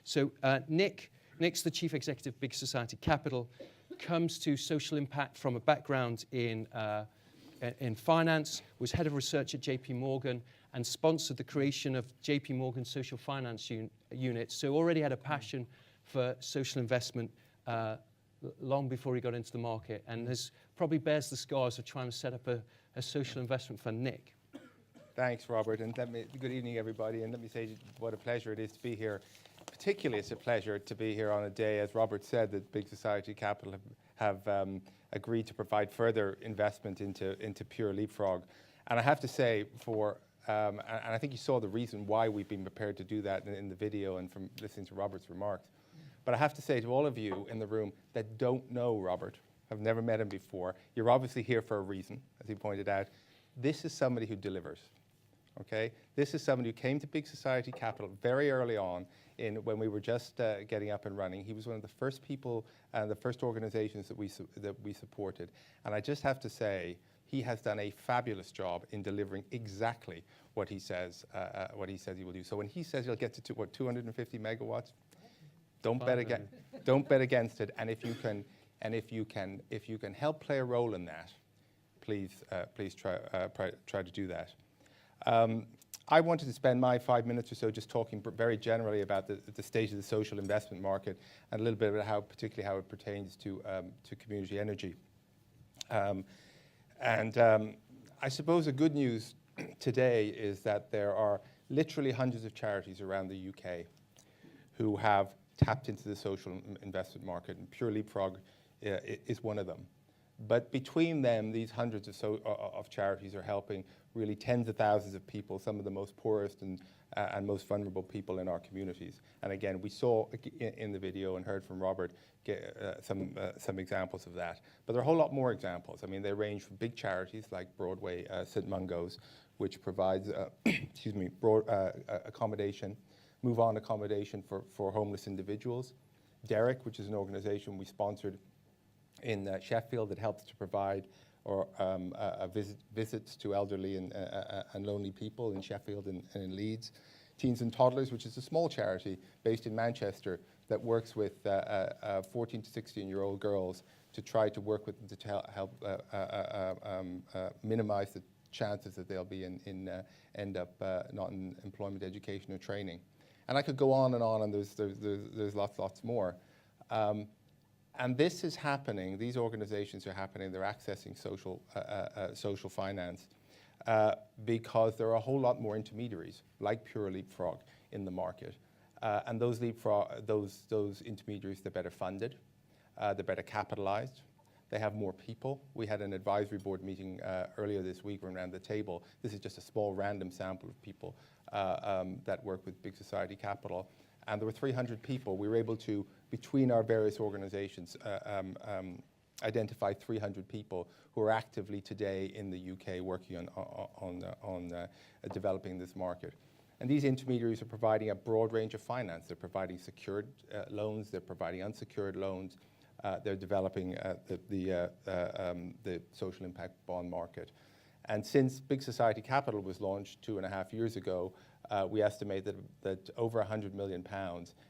So Nick's the chief executive of Big Society Capital, comes to social impact from a background in finance, was head of research at JP Morgan, and sponsored the creation of JP Morgan's social finance unit. So already had a passion for social investment long before he got into the market, and probably bears the scars of trying to set up a social investment fund. Nick. Thanks, Robert, and good evening, everybody. And let me say what a pleasure it is to be here. Particularly, it's a pleasure to be here on a day, as Robert said, that Big Society Capital have agreed to provide further investment into pure Leapfrog. And I have to say, and I think you saw the reason why we've been prepared to do that in the video and from listening to Robert's remarks. But I have to say to all of you in the room that don't know Robert, have never met him before, you're obviously here for a reason, as he pointed out. This is somebody who delivers, okay? This is somebody who came to Big Society Capital very early on when we were just getting up and running. He was one of the first people and the first organizations that we supported. And I just have to say, he has done a fabulous job in delivering exactly what he says he will do. So when he says he'll get to 250 megawatts, don't bet against it. And if you can help play a role in that, please try to do that. I wanted to spend my 5 minutes or so just talking very generally about the state of the social investment market and a little bit about particularly how it pertains to community energy. I suppose the good news today is that there are literally hundreds of charities around the UK who have tapped into the social investment market, and Pure Leapfrog is one of them. But between them, these hundreds of charities are helping really tens of thousands of people, some of the most poorest and most vulnerable people in our communities. And again, we saw in the video and heard from Robert some examples of that. But there are a whole lot more examples. I mean, they range from big charities like Broadway St Mungo's, which provides accommodation, move-on accommodation for homeless individuals. Derek, which is an organization we sponsored in Sheffield that helps to provide visits to elderly and lonely people in Sheffield and in Leeds. Teens and Toddlers, which is a small charity based in Manchester that works with 14 to 16-year-old girls to try to work with them to help minimize the chances that they'll be end up not in employment, education, or training. And I could go on, and there's lots more. And this is happening, these organizations are happening, they're accessing social finance because there are a whole lot more intermediaries, like Pure Leapfrog, in the market. And those intermediaries, they're better funded, they're better capitalized, they have more people. We had an advisory board meeting earlier this week around the table. This is just a small random sample of people that work with Big Society Capital. And there were 300 people. We were able to, between our various organizations, identify 300 people who are actively today in the UK working on developing this market. And these intermediaries are providing a broad range of finance. They're providing secured loans, they're providing unsecured loans, they're developing the social impact bond market. And since Big Society Capital was launched 2.5 years ago, we estimate that over £100 million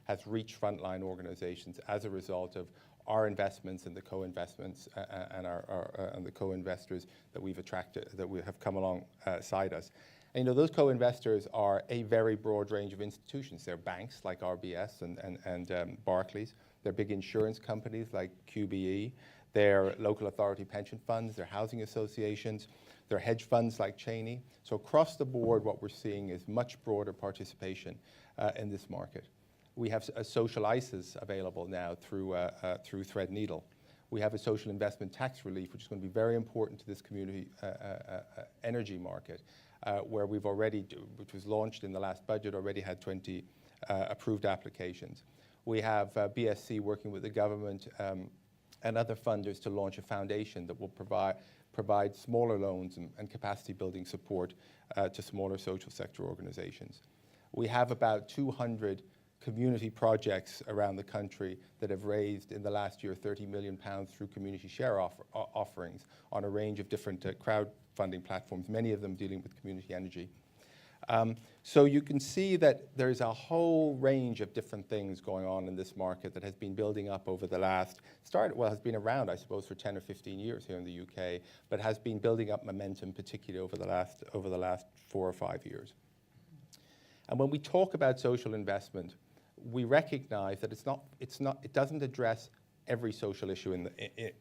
has reached frontline organizations as a result of our investments and the co-investments and the co-investors that we've attracted, that we have come alongside us. And those co-investors are a very broad range of institutions. They're banks like RBS and Barclays. They're big insurance companies like QBE. They're local authority pension funds. They're housing associations. There are hedge funds like Cheney. So across the board, what we're seeing is much broader participation in this market. We have social ISAs available now through Threadneedle. We have a social investment tax relief, which is going to be very important to this community energy market, where we've already, which was launched in the last budget, already had 20 approved applications. We have BSC working with the government and other funders to launch a foundation that will provide smaller loans and capacity building support to smaller social sector organizations. We have about 200 community projects around the country that have raised in the last year £30 million through community share offerings on a range of different crowdfunding platforms, many of them dealing with community energy. So you can see that there's a whole range of different things going on in this market that has been building up over the last, has been around, I suppose, for 10 or 15 years here in the UK, but has been building up momentum, particularly over the last 4 or 5 years. And when we talk about social investment, we recognize that it doesn't address every social issue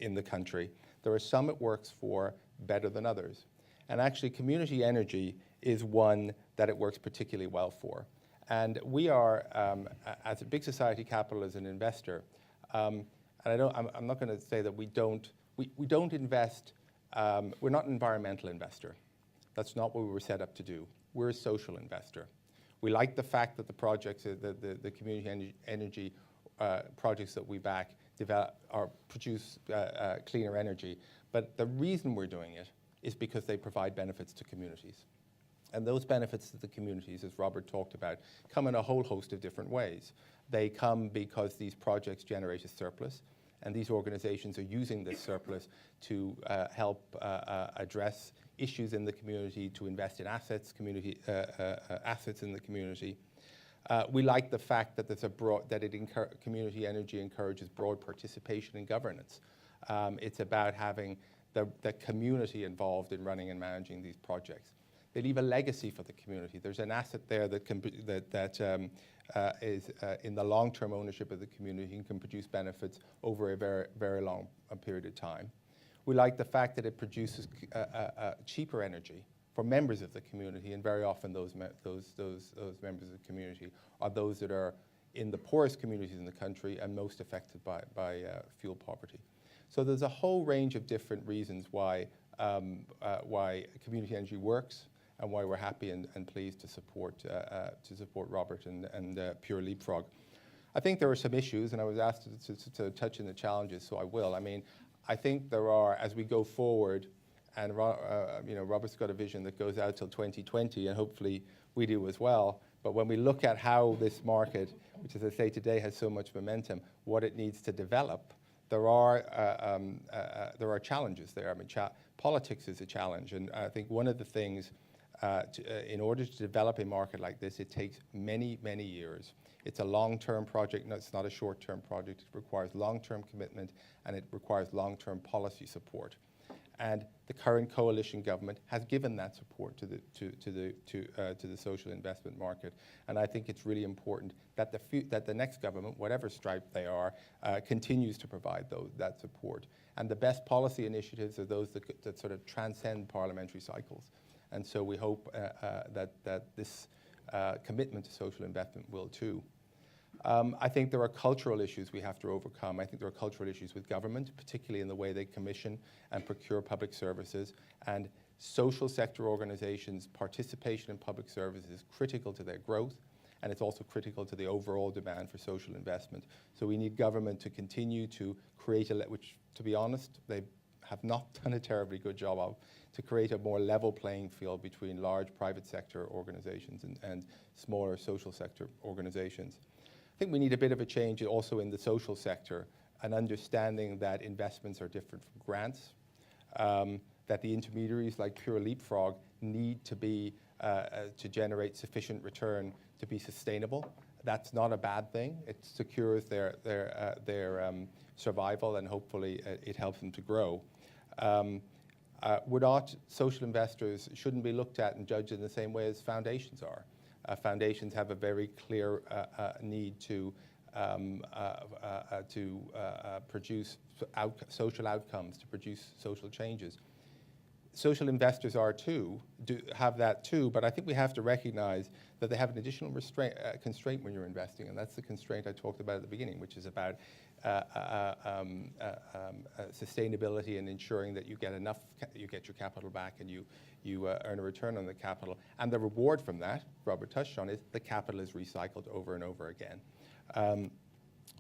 in the country. There are some it works for better than others. And actually, community energy is one that it works particularly well for. And we are, as a Big Society Capital, as an investor, and I'm not going to say that we don't invest, we're not an environmental investor. That's not what we were set up to do. We're a social investor. We like the fact that the projects, the community energy projects that we back develop or produce cleaner energy. But the reason we're doing it is because they provide benefits to communities. And those benefits to the communities, as Robert talked about, come in a whole host of different ways. They come because these projects generate a surplus, and these organizations are using this surplus to help address issues in the community, to invest in assets, assets in the community. We like the fact that community energy encourages broad participation in governance. It's about having the community involved in running and managing these projects. They leave a legacy for the community. There's an asset there that is in the long-term ownership of the community and can produce benefits over a very, very long period of time. We like the fact that it produces cheaper energy for members of the community, and very often those members of the community are those that are in the poorest communities in the country and most affected by fuel poverty. So there's a whole range of different reasons why community energy works, and why we're happy and pleased to support Robert and Pure Leapfrog. I think there are some issues, and I was asked to touch on the challenges, so I will. I mean, I think there are, as we go forward, and Robert's got a vision that goes out till 2020, and hopefully we do as well. But when we look at how this market, which, as I say, today has so much momentum, what it needs to develop, there are challenges there. I mean, politics is a challenge, and I think one of the things, in order to develop a market like this, it takes many, many years. It's a long-term project. No, it's not a short-term project. It requires long-term commitment, and it requires long-term policy support. And the current coalition government has given that support to the social investment market. And I think it's really important that the next government, whatever stripe they are, continues to provide that support. And the best policy initiatives are those that sort of transcend parliamentary cycles. And so we hope that this commitment to social investment will too. I think there are cultural issues we have to overcome. I think there are cultural issues with government, particularly in the way they commission and procure public services. And social sector organizations' participation in public services is critical to their growth, and it's also critical to the overall demand for social investment. So we need government to continue to create which, to be honest, they have not done a terribly good job of, to create a more level playing field between large private sector organizations and smaller social sector organizations. I think we need a bit of a change also in the social sector, an understanding that investments are different from grants, that the intermediaries like Pure Leapfrog need to be to generate sufficient return to be sustainable. That's not a bad thing. It secures their survival, and hopefully it helps them to grow. Social investors shouldn't be looked at and judged in the same way as foundations are. Foundations have a very clear need to produce social outcomes, to produce social changes. Social investors have that too, but I think we have to recognize that they have an additional constraint when you're investing, and that's the constraint I talked about at the beginning, which is about sustainability and ensuring that you get your capital back and you earn a return on the capital. And the reward from that, Robert touched on, is the capital is recycled over and over again.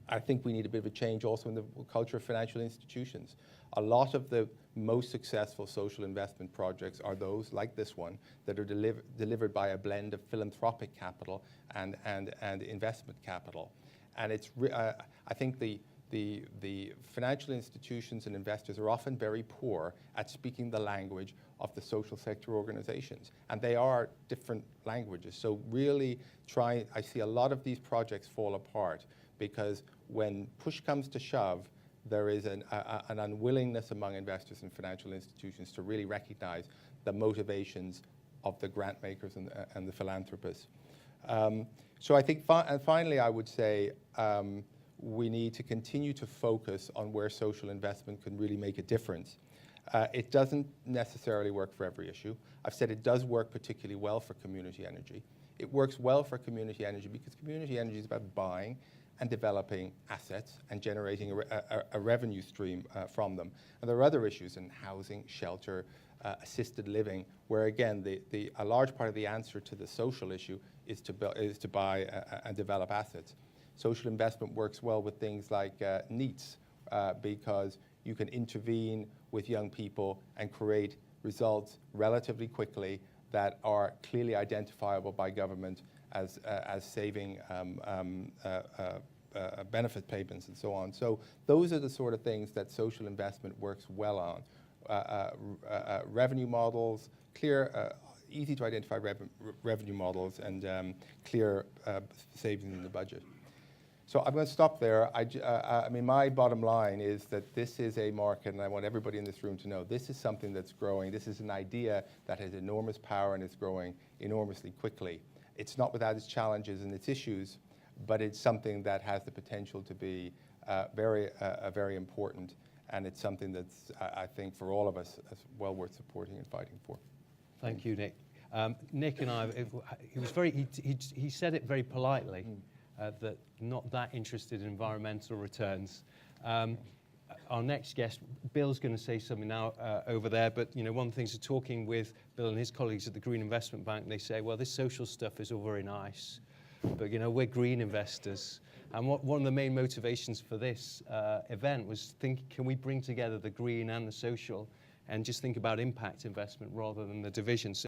I think we need a bit of a change also in the culture of financial institutions. A lot of the most successful social investment projects are those, like this one, that are delivered by a blend of philanthropic capital and investment capital. And I think the the financial institutions and investors are often very poor at speaking the language of the social sector organizations. And they are different languages. So really I see a lot of these projects fall apart because when push comes to shove, there is an unwillingness among investors and financial institutions to really recognize the motivations of the grant makers and the philanthropists. So I think, and finally, I would say we need to continue to focus on where social investment can really make a difference. It doesn't necessarily work for every issue. I've said it does work particularly well for community energy. It works well for community energy because community energy is about buying and developing assets and generating a revenue stream from them. And there are other issues in housing, shelter, assisted living, where again, a large part of the answer to the social issue is to buy and develop assets. Social investment works well with things like NEETs because you can intervene with young people and create results relatively quickly that are clearly identifiable by government as saving benefit payments and so on. So those are the sort of things that social investment works well on. Revenue models, clear, easy to identify revenue models, and clear savings in the budget. So I'm going to stop there. I mean, my bottom line is that this is a market, and I want everybody in this room to know, this is something that's growing. This is an idea that has enormous power and is growing enormously quickly. It's not without its challenges and its issues, but it's something that has the potential to be very important. And it's something that's, I think, for all of us, well worth supporting and fighting for. Thank you, Nick. Nick and I, he said it very politely, that not that interested in environmental returns. Our next guest, Bill's going to say something now over there, but one of the things of talking with Bill and his colleagues at the Green Investment Bank, they say, well, this social stuff is all very nice, but we're green investors. And one of the main motivations for this event was can we bring together the green and the social and just think about impact investment rather than the division.